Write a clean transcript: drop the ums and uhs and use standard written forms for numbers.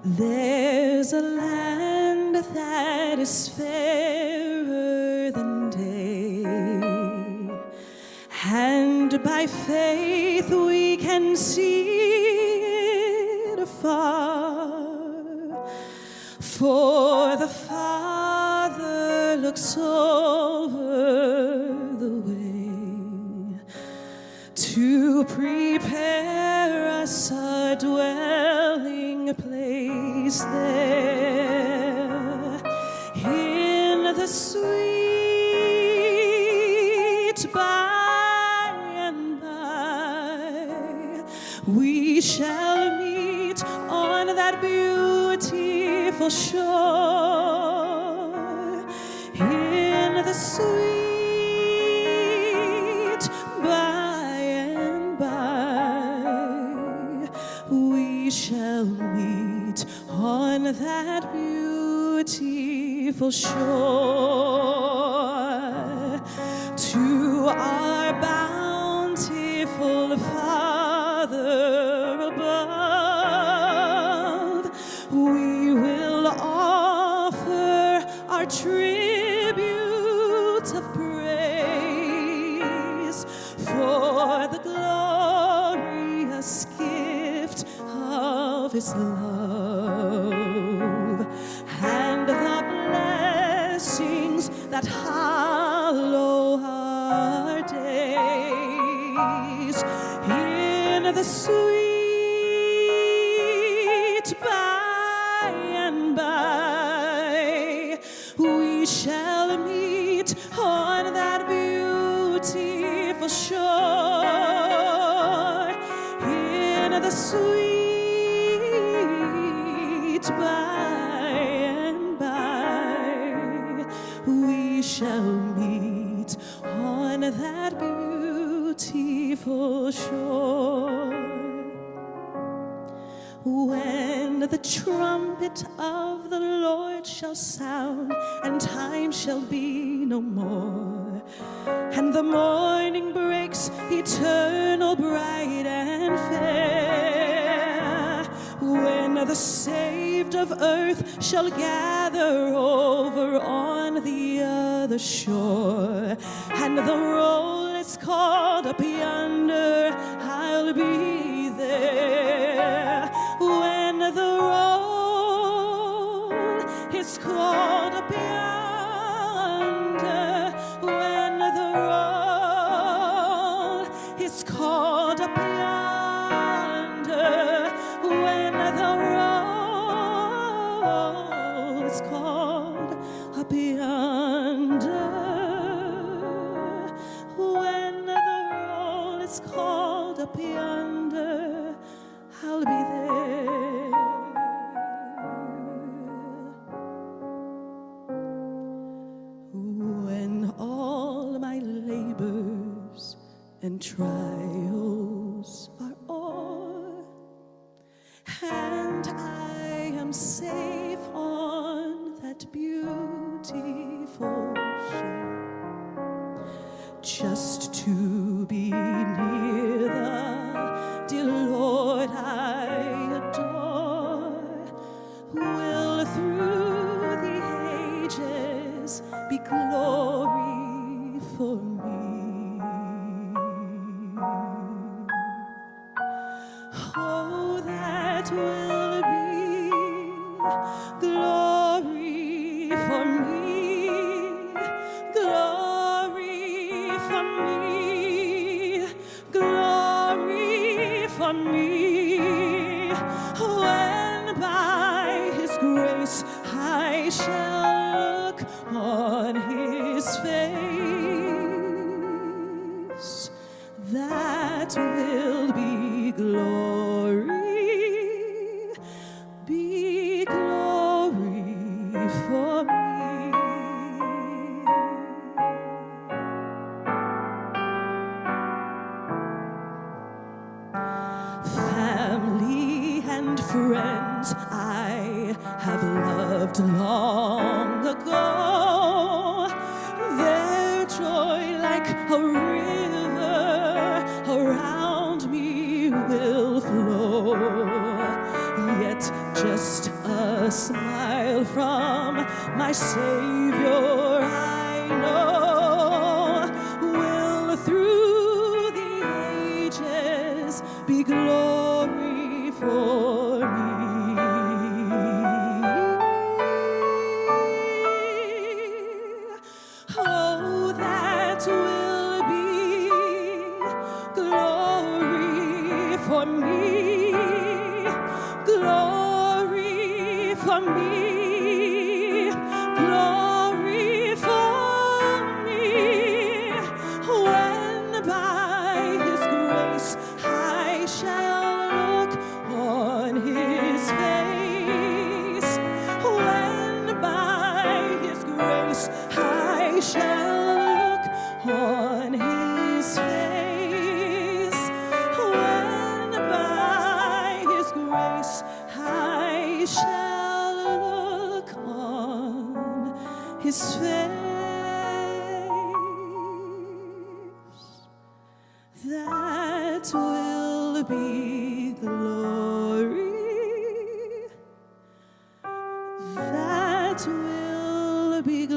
There's a land that is fairer than day, and by faith we can see it afar. For the Father looks over the way to prepare us a dwelling place there in the sweet by and by. We shall meet on that beautiful shore in the sweet by and by. We shall meet on that beautiful shore. To our bountiful Father above, we will offer our tribute of praise for the glorious gift of His love and the blessings that hallow our days in the sweet by and by. We shall meet on that beautiful shore in the sweet by and by. We shall meet on that beautiful shore. When the trumpet of the Lord shall sound, and time shall be no more, and the morning breaks eternal, bright and fair, when the saved of earth shall gather over on the other shore, and the roll is called up yonder, I'll be there. When the roll is called up yonder, when the roll is called up yonder, when the roll is called up yonder, when the roll is called up yonder, I'll be there. When all my labors and trials are o'er, and I am safe on that beautiful shore, just to be near the dear Lord I adore, will through the ages be glory for me. Oh, that will be glory for me, glory for me, glory for me, when by His grace I shall look on His face. That will be glory, be glory for me. Family and friends I have loved long ago, their joy like a river around me will flow, yet just my Savior I know will through the ages be glory for me. Oh, that will be glory for me, glory for me, glory for me, when by His grace I shall look on His face, when by His grace I shall look on His face, when by His grace I shall look on His face. That will be glory. That will be